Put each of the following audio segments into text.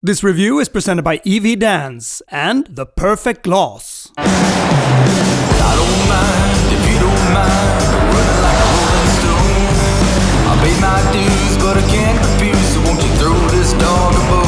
This review is presented by EVDANCE and The Perfect Gloss. I don't mind if you don't mind running like a rolling stone. I paid my dues, but I can't refuse, so won't you throw this dog a bone?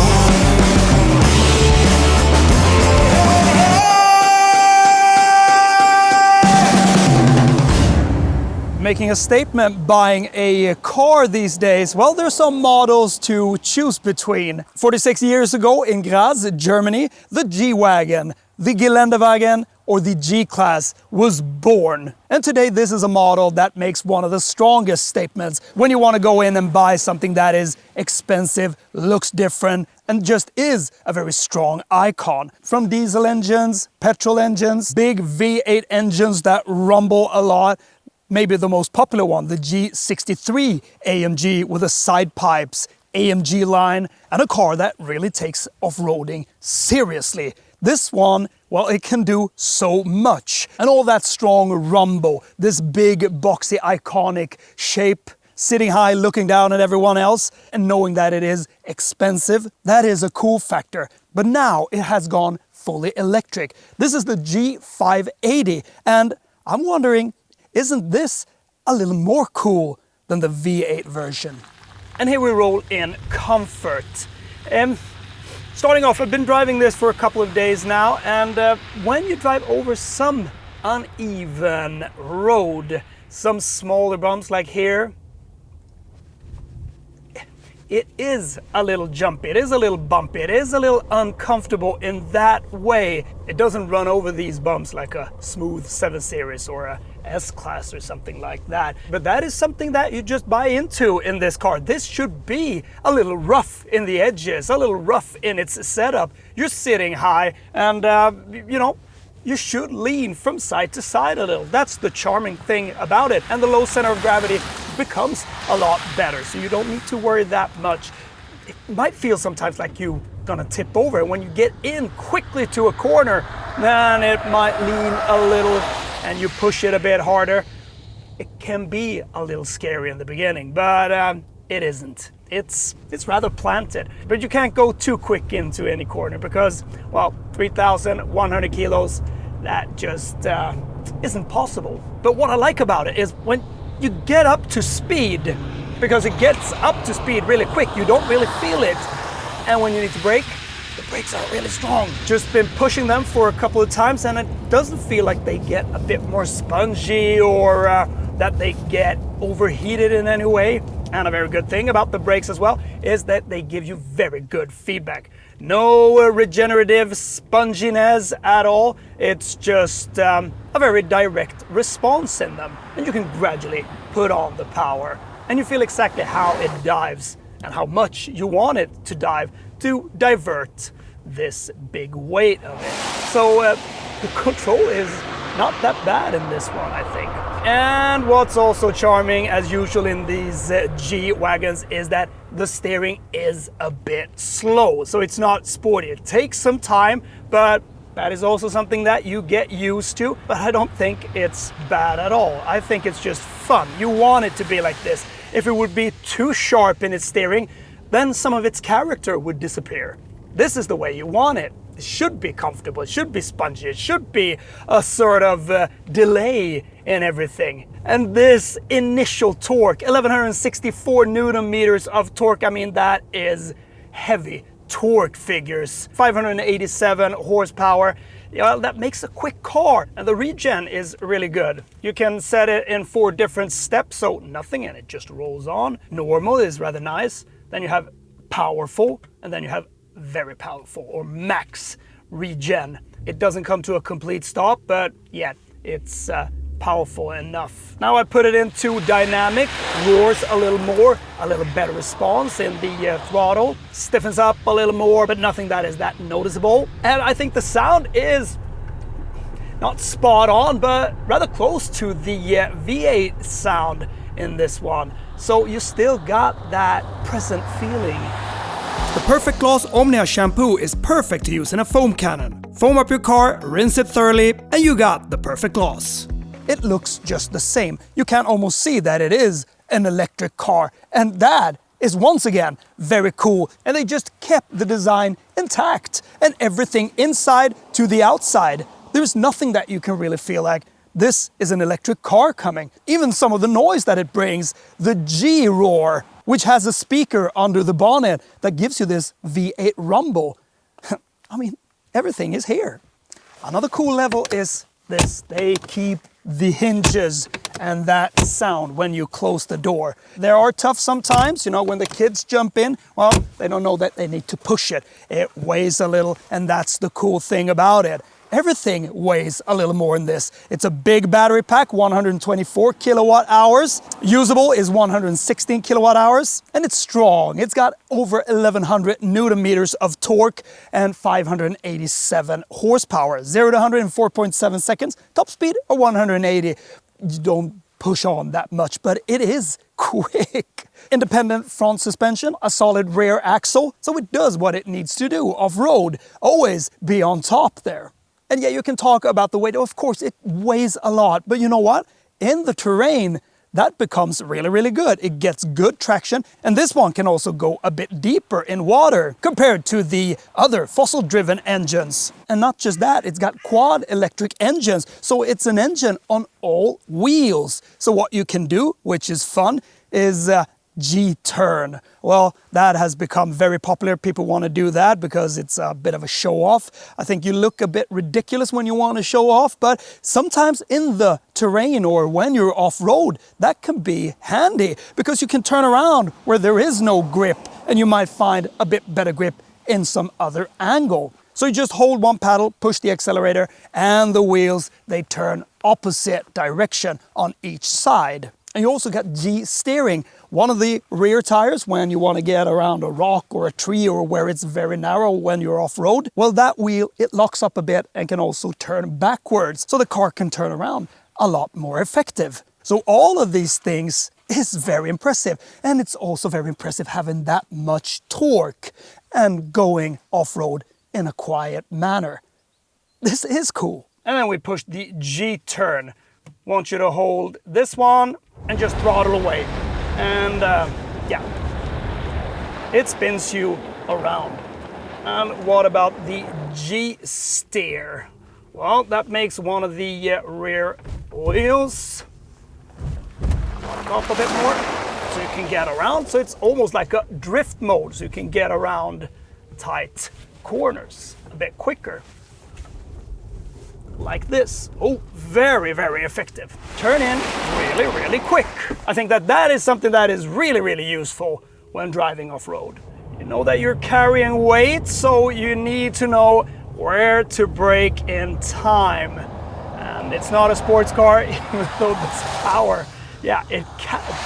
Making a statement buying a car these days, well, there's some models to choose between. 46 years ago in Graz, Germany, the G-Wagon, the Geländewagen, or the G-Class was born. And today this is a model that makes one of the strongest statements when you want to go in and buy something that is expensive, looks different, and just is a very strong icon. From diesel engines, petrol engines, big V8 engines that rumble a lot. Maybe the most popular one, the G63 AMG with the side pipes, AMG line, and a car that really takes off-roading seriously. This one, well, it can do so much. And all that strong rumble, this big, boxy, iconic shape, sitting high, looking down at everyone else, and knowing that it is expensive, that is a cool factor. But now it has gone fully electric. This is the G580, and I'm wondering, isn't this a little more cool than the V8 version? And here we roll in comfort. Starting off, I've been driving this for a couple of days now, and when you drive over some uneven road, some smaller bumps like here, it is a little jumpy, it is a little bumpy, it is a little uncomfortable in that way. It doesn't run over these bumps like a smooth 7 Series or a S-Class or something like that. But that is something that you just buy into in this car. This should be a little rough in the edges, a little rough in its setup. You're sitting high and, you know, you should lean from side to side a little. That's the charming thing about it. And the low center of gravity becomes a lot better, so you don't need to worry that much. It might feel sometimes like you're gonna tip over. When you get in quickly to a corner, then it might lean a little and you push it a bit harder. It can be a little scary in the beginning, but it isn't. It's rather planted, but you can't go too quick into any corner because, well, 3,100 kilos, that just isn't possible. But what I like about it is when you get up to speed, because it gets up to speed really quick, you don't really feel it. And when you need to brake, the brakes are really strong. Just been pushing them for a couple of times and it doesn't feel like they get a bit more spongy or that they get overheated in any way. And a very good thing about the brakes as well is that they give you very good feedback. No regenerative sponginess at all. It's just a very direct response in them. And you can gradually put on the power. And you feel exactly how it dives and how much you want it to dive to divert this big weight of it. So the control is not that bad in this one, I think. And what's also charming, as usual in these G-Wagons, is that the steering is a bit slow. So it's not sporty. It takes some time, but that is also something that you get used to. But I don't think it's bad at all. I think it's just fun. You want it to be like this. If it would be too sharp in its steering, then some of its character would disappear. This is the way you want it. It should be comfortable, it should be spongy, it should be a sort of delay in everything. And this initial torque, 1164 Newton meters of torque, I mean, that is heavy torque figures. 587 horsepower, well, that makes a quick car. And the regen is really good. You can set it in 4 different steps, so nothing, and it just rolls on. Normal is rather nice. Then you have powerful, and then you have very powerful or max regen. It doesn't come to a complete stop, but yet it's powerful enough. Now I put it into dynamic, roars a little more, a little better response in the throttle, stiffens up a little more, but nothing that is that noticeable. And I think the sound is not spot on, but rather close to the V8 sound in this one. So you still got that present feeling. The Perfect Gloss Omnia shampoo is perfect to use in a foam cannon. Foam up your car, rinse it thoroughly, and you got the Perfect Gloss. It looks just the same. You can almost see that it is an electric car, and that is once again very cool, and they just kept the design intact and everything inside to the outside. There's nothing that you can really feel like this is an electric car coming. Even some of the noise that it brings, the G roar, which has a speaker under the bonnet that gives you this V8 rumble. I mean, everything is here. Another cool level is this. They keep the hinges and that sound when you close the door. They are tough sometimes, you know, when the kids jump in, well, they don't know that they need to push it. It weighs a little, and that's the cool thing about it. Everything weighs a little more in this. It's a big battery pack, 124 kilowatt hours. Usable is 116 kilowatt hours, and it's strong. It's got over 1100 newton meters of torque and 587 horsepower. 0 to 100 in 4.7 seconds. Top speed of 180. You don't push on that much, but it is quick. Independent front suspension, a solid rear axle, so it does what it needs to do off-road. Always be on top there. And yeah, you can talk about the weight. Of course, it weighs a lot, but you know what? In the terrain, that becomes really, really good. It gets good traction, and this one can also go a bit deeper in water compared to the other fossil-driven engines. And not just that, it's got quad electric engines, so it's an engine on all wheels. So what you can do, which is fun, is G-turn. Well, that has become very popular. People want to do that because it's a bit of a show-off. I think you look a bit ridiculous when you want to show off, but sometimes in the terrain or when you're off-road, that can be handy because you can turn around where there is no grip, and you might find a bit better grip in some other angle. So you just hold one paddle, push the accelerator, and the wheels, they turn opposite direction on each side. And you also got G steering. One of the rear tires when you want to get around a rock or a tree or where it's very narrow when you're off-road. Well, that wheel, it locks up a bit and can also turn backwards. So the car can turn around a lot more effective. So all of these things is very impressive. And it's also very impressive having that much torque and going off-road in a quiet manner. This is cool. And then we pushed the G-turn. Want you to hold this one and just throttle away. And yeah, it spins you around. And what about the G-steer? Well, that makes one of the rear wheels lock up a bit more so you can get around. So it's almost like a drift mode, so you can get around tight corners a bit quicker. Like this. Oh, very, very effective. Turn in really, really quick. I think that is something that is really, really useful when driving off-road. You know that you're carrying weight, so you need to know where to brake in time. And it's not a sports car, even though this power, yeah, it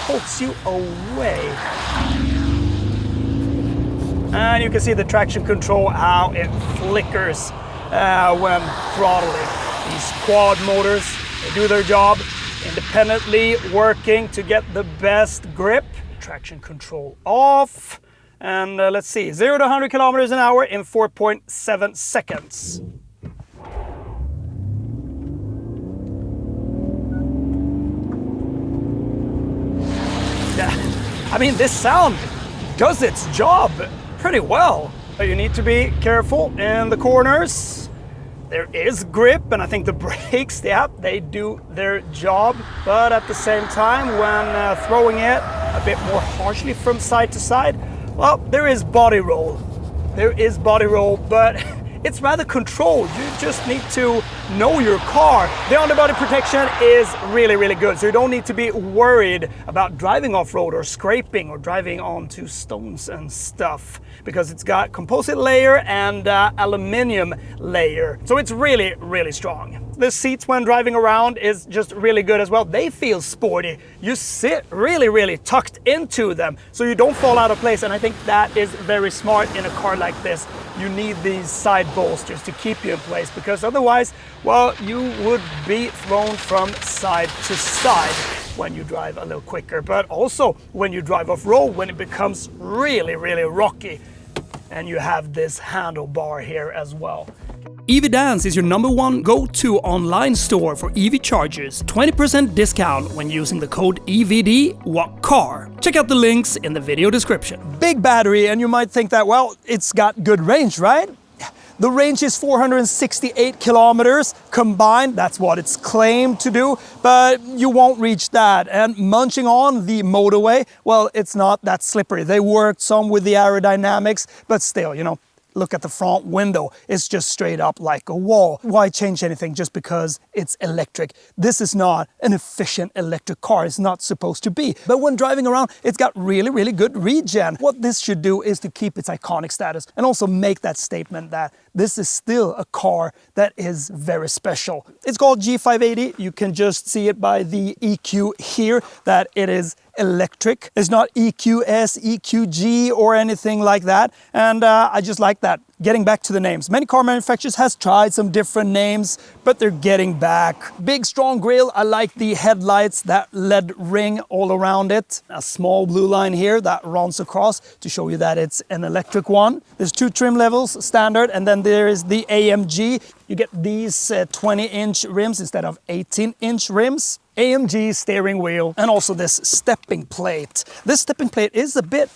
pulls you away. And you can see the traction control, how it flickers when throttling. These quad motors, they do their job independently, working to get the best grip. Traction control off. And let's see, 0 to 100 kilometers an hour in 4.7 seconds. Yeah, I mean, this sound does its job pretty well. You need to be careful in the corners. There is grip, and I think the brakes, yeah, they do their job. But at the same time, when throwing it a bit more harshly from side to side, well, there is body roll. There is body roll, but it's rather controlled. You just need to know your car. The underbody protection is really, really good, so you don't need to be worried about driving off-road or scraping or driving onto stones and stuff, because it's got composite layer and aluminium layer. So it's really, really strong. The seats when driving around is just really good as well. They feel sporty. You sit really, really tucked into them, so you don't fall out of place. And I think that is very smart in a car like this. You need these side bolsters to keep you in place, because otherwise, well, you would be thrown from side to side when you drive a little quicker, but also when you drive off-road, when it becomes really, really rocky. And you have this handlebar here as well. EVDANCE is your #1 go-to online store for EV chargers. 20% discount when using the code EVD whatcar. Check out the links in the video description. Big battery, and you might think that, well, it's got good range, right? The range is 468 kilometers combined. That's what it's claimed to do, but you won't reach that. And munching on the motorway, well, it's not that slippery. They worked some with the aerodynamics, but still, you know, look at the front window. It's just straight up like a wall. Why change anything just because it's electric? This is not an efficient electric car. It's not supposed to be. But when driving around, it's got really, really good regen. What this should do is to keep its iconic status and also make that statement that this is still a car that is very special. It's called G580. You can just see it by the EQ here that it is electric. It's not EQS, EQG or anything like that. And I just like that. Getting back to the names. Many car manufacturers has tried some different names, but they're getting back. Big strong grille. I like the headlights, that LED ring all around it. A small blue line here that runs across to show you that it's an electric one. There's 2 trim levels, standard, and then there is the AMG. You get these 20-inch rims instead of 18-inch rims. AMG steering wheel, and also this stepping plate. This stepping plate is a bit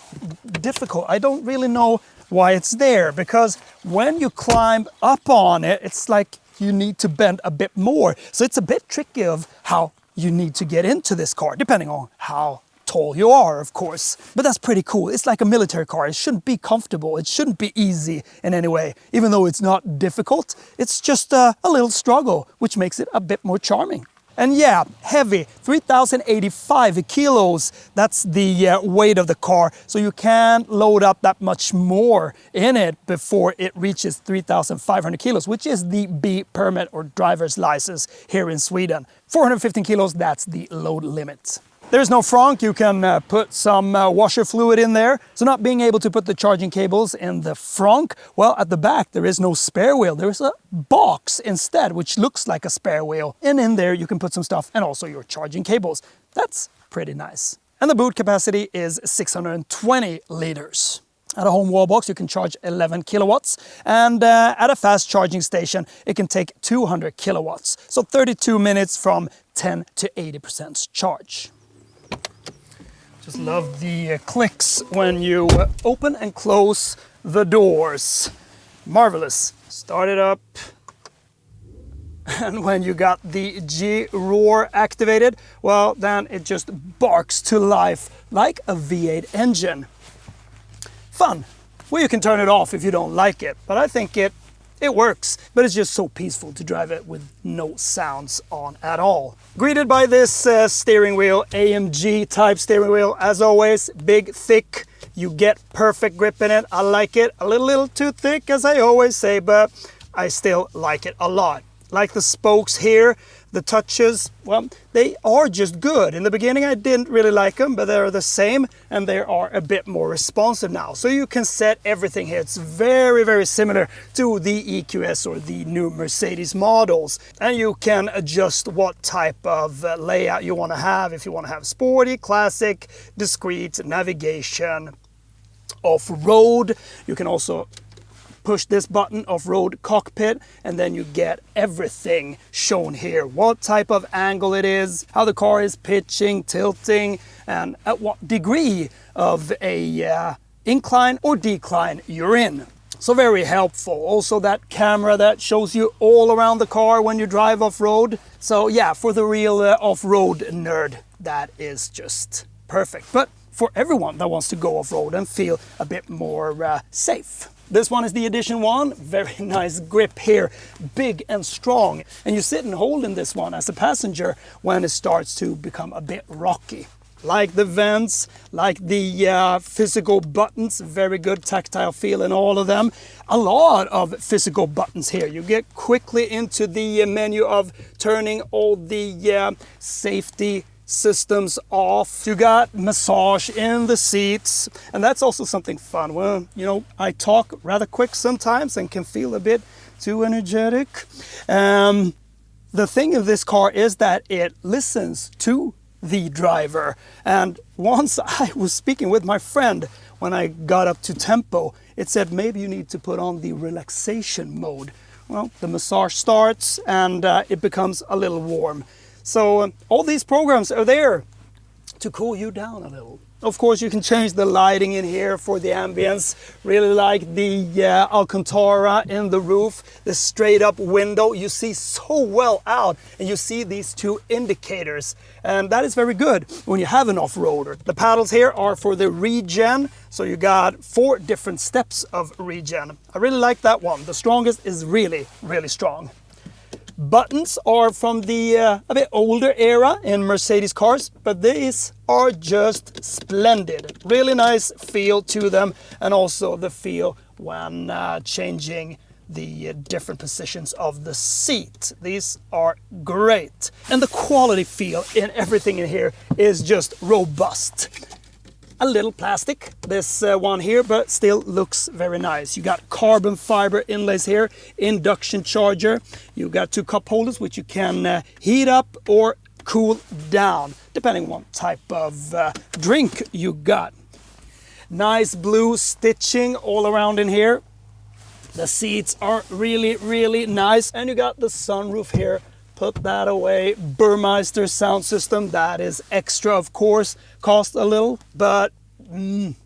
difficult. I don't really know why it's there, because when you climb up on it, it's like you need to bend a bit more. So it's a bit tricky of how you need to get into this car, depending on how tall you are, of course. But that's pretty cool. It's like a military car. It shouldn't be comfortable. It shouldn't be easy in any way. Even though it's not difficult, it's just a little struggle, which makes it a bit more charming. And yeah, heavy, 3,085 kilos. That's the weight of the car. So you can't load up that much more in it before it reaches 3,500 kilos, which is the B permit or driver's license here in Sweden. 415 kilos, that's the load limit. There's no frunk. You can put some washer fluid in there. So not being able to put the charging cables in the frunk, well, at the back there is no spare wheel. There's a box instead, which looks like a spare wheel. And in there you can put some stuff and also your charging cables. That's pretty nice. And the boot capacity is 620 liters. At a home wall box you can charge 11 kilowatts, and at a fast charging station it can take 200 kilowatts. So 32 minutes from 10 to 80% charge. Just love the clicks when you open and close the doors. Marvelous. Start it up. And when you got the G-Roar activated, well, then it just barks to life like a V8 engine. Fun. Well, you can turn it off if you don't like it, but I think it works, but it's just so peaceful to drive it with no sounds on at all. Greeted by this steering wheel, AMG type steering wheel, as always, big, thick. You get perfect grip in it. I like it. A little too thick, as I always say, but I still like it a lot. Like the spokes here, the touches, well, they are just good. In the beginning I didn't really like them, but they're the same and they are a bit more responsive now. So you can set everything here. It's very, very similar to the EQS or the new Mercedes models. And you can adjust what type of layout you want to have. If you want to have sporty, classic, discreet, navigation, off-road. You can also push this button, off-road cockpit, and then you get everything shown here. What type of angle it is, how the car is pitching, tilting, and at what degree of a incline or decline you're in. So very helpful. Also that camera that shows you all around the car when you drive off-road. So yeah, for the real off-road nerd, that is just perfect. But for everyone that wants to go off-road and feel a bit more safe. This one is the Edition 1, very nice grip here, big and strong. And you sit and hold in this one as a passenger when it starts to become a bit rocky. Like the vents, like the physical buttons, very good tactile feel in all of them. A lot of physical buttons here. You get quickly into the menu of turning all the safety systems off. You got massage in the seats, and that's also something fun. Well, you know, I talk rather quick sometimes and can feel a bit too energetic. The thing of this car is that it listens to the driver, and once I was speaking with my friend when I got up to tempo, it said maybe you need to put on the relaxation mode. well, the massage starts and it becomes a little warm. So all these programs are there to cool you down a little. Of course, you can change the lighting in here for the ambience. Really like the Alcantara in the roof, the straight up window. You see so well out, and you see these two indicators. And that is very good when you have an off-roader. The paddles here are for the regen. So you got 4 different steps of regen. I really like that one. The strongest is really, really strong. Buttons are from the a bit older era in Mercedes cars, but these are just splendid. Really nice feel to them, and also the feel when changing the different positions of the seat. These are great. And the quality feel in everything in here is just robust. A little plastic, this one here, but still looks very nice. You got carbon fiber inlays here, induction charger. You got 2 cup holders which you can heat up or cool down, depending on what type of drink you got. Nice blue stitching all around in here. The seats are really, really nice, and you got the sunroof here. Put that away. Burmeister sound system, that is extra, of course. Cost a little, but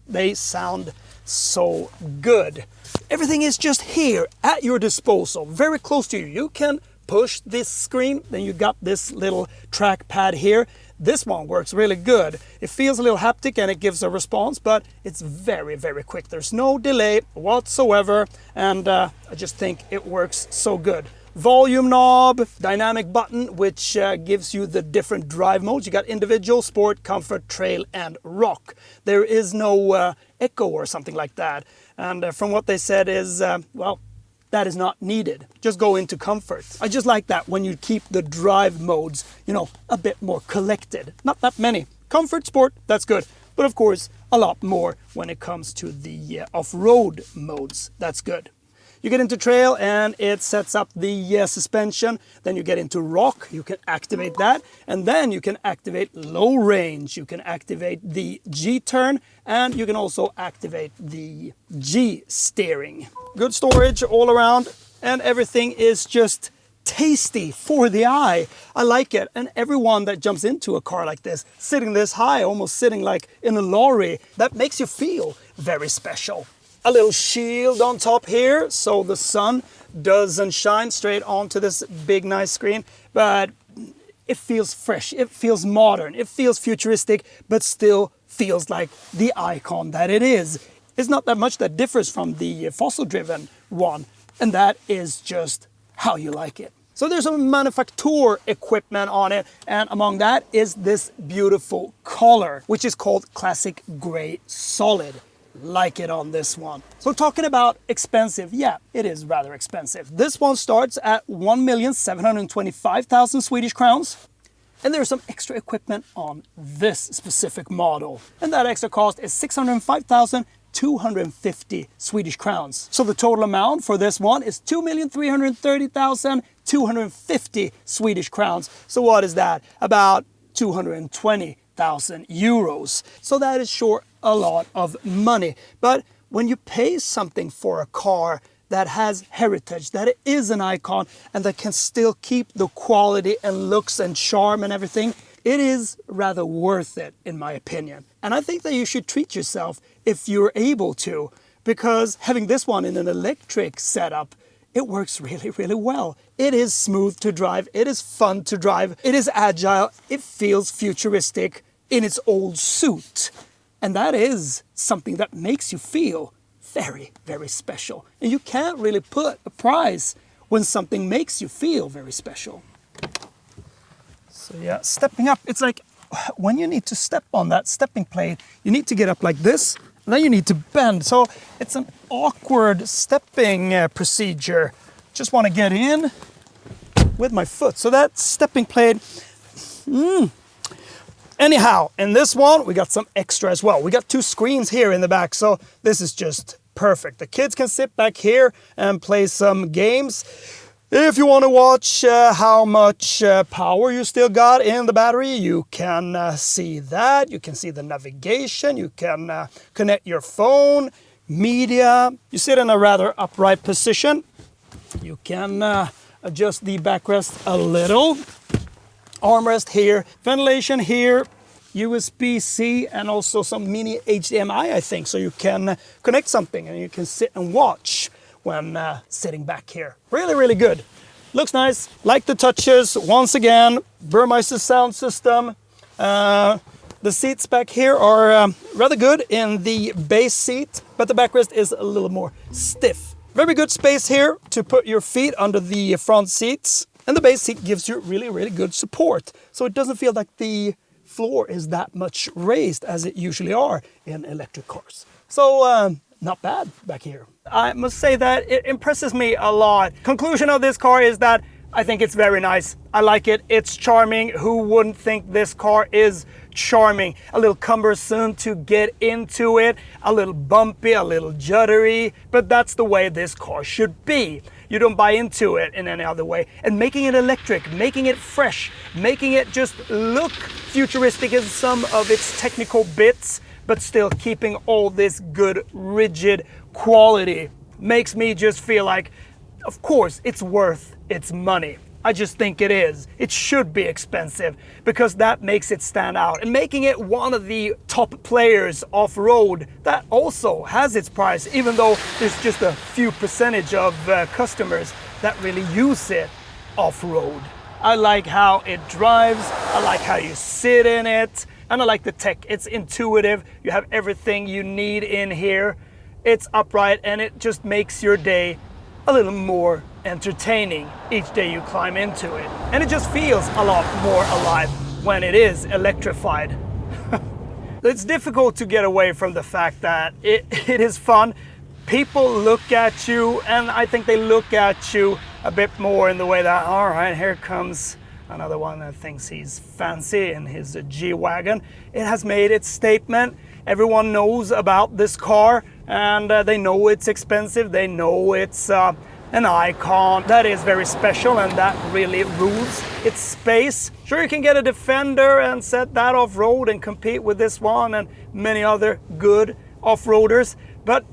they sound so good. Everything is just here at your disposal, very close to you. You can push this screen, then you got this little trackpad here. This one works really good. It feels a little haptic and it gives a response, but it's very, very quick. There's no delay whatsoever, and I just think it works so good. Volume knob, dynamic button, which gives you the different drive modes. You got individual, sport, comfort, trail, and rock. There is no echo or something like that. And from what they said is, well, that is not needed. Just go into comfort. I just like that when you keep the drive modes, you know, a bit more collected. Not that many. Comfort, sport, that's good. But of course, a lot more when it comes to the off-road modes. That's good. You get into trail and it sets up the suspension. Then you get into rock, you can activate that. And then you can activate low range. You can activate the G-turn, and you can also activate the G-steering. Good storage all around, and everything is just tasty for the eye. I like it. And everyone that jumps into a car like this, sitting this high, almost sitting like in a lorry, that makes you feel very special. A little shield on top here, so the sun doesn't shine straight onto this big nice screen, but it feels fresh, it feels modern, it feels futuristic, but still feels like the icon that it is. It's not that much that differs from the fossil-driven one, and that is just how you like it. So there's some manufacturer equipment on it, and among that is this beautiful color, which is called Classic Gray Solid. Like it on this one. So talking about expensive, yeah, it is rather expensive. This one starts at 1,725,000 Swedish crowns. And there's some extra equipment on this specific model. And that extra cost is 605,250 Swedish crowns. So the total amount for this one is 2,330,250 Swedish crowns. So what is that? About 220,000 euros. So that is sure a lot of money. But when you pay something for a car that has heritage, that it is an icon, and that can still keep the quality and looks and charm and everything, it is rather worth it, in my opinion. And I think that you should treat yourself if you're able to, because having this one in an electric setup, it works really, really well. It is smooth to drive, it is fun to drive, it is agile, it feels futuristic in its old suit. And that is something that makes you feel very, very special. And you can't really put a price when something makes you feel very special. So yeah, stepping up, it's like when you need to step on that stepping plate, you need to get up like this, and then you need to bend. So it's an awkward stepping procedure. Just want to get in with my foot. So that stepping plate, Anyhow, in this one, we got some extra as well. We got 2 screens here in the back, so this is just perfect. The kids can sit back here and play some games. If you want to watch how much power you still got in the battery, you can see that. You can see the navigation. You can connect your phone, media. You sit in a rather upright position. You can adjust the backrest a little. Armrest here, ventilation here, USB-C, and also some mini HDMI, I think, so you can connect something and you can sit and watch when sitting back here. Really, really good. Looks nice. Like the touches. Once again, Burmeister sound system. The seats back here are rather good in the base seat, but the backrest is a little more stiff. Very good space here to put your feet under the front seats. And the base seat gives you really, really good support. So it doesn't feel like the floor is that much raised as it usually are in electric cars. So not bad back here. I must say that it impresses me a lot. Conclusion of this car is that I think it's very nice. I like it. It's charming. Who wouldn't think this car is charming? A little cumbersome to get into it, a little bumpy, a little juddery, but that's the way this car should be. You don't buy into it in any other way. And making it electric, making it fresh, making it just look futuristic in some of its technical bits, but still keeping all this good, rigid quality makes me just feel like, of course, it's worth its money. I just think it is. It should be expensive because that makes it stand out. And making it one of the top players off-road, that also has its price, even though there's just a few percentage of customers that really use it off-road. I like how it drives, I like how you sit in it, and I like the tech. It's intuitive, you have everything you need in here. It's upright and it just makes your day a little more entertaining each day you climb into it. And it just feels a lot more alive when it is electrified. It's difficult to get away from the fact that it is fun. People look at you, and I think they look at you a bit more in the way that, all right, here comes another one that thinks he's fancy in his G-Wagon. It has made its statement. Everyone knows about this car, and they know it's expensive. They know it's an icon that is very special, and that really rules its space. Sure, you can get a Defender and set that off-road and compete with this one and many other good off-roaders, but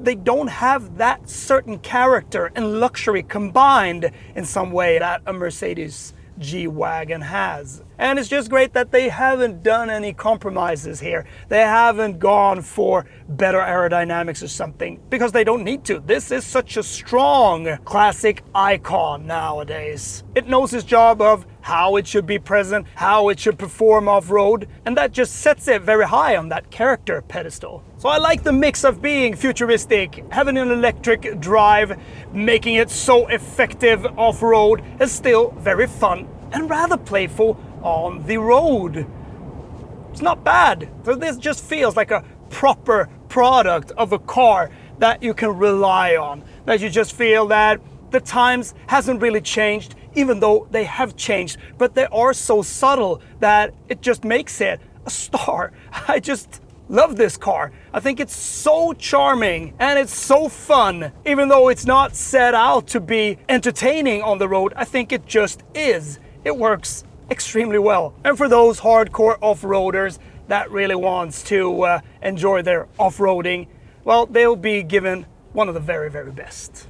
they don't have that certain character and luxury combined in some way that a Mercedes G-Wagon has. And it's just great that they haven't done any compromises here. They haven't gone for better aerodynamics or something, because they don't need to. This is such a strong classic icon nowadays. It knows its job of how it should be present, how it should perform off-road, and that just sets it very high on that character pedestal. So I like the mix of being futuristic, having an electric drive, making it so effective off-road, and still very fun and rather playful on the road. It's not bad. So this just feels like a proper product of a car that you can rely on, that you just feel that the times hasn't really changed, even though they have changed, but they are so subtle that it just makes it a star. I just love this car. I think it's so charming and it's so fun. Even though it's not set out to be entertaining on the road, I think it just is. It works extremely well. And for those hardcore off-roaders that really wants to enjoy their off-roading, well, they'll be given one of the very, very best.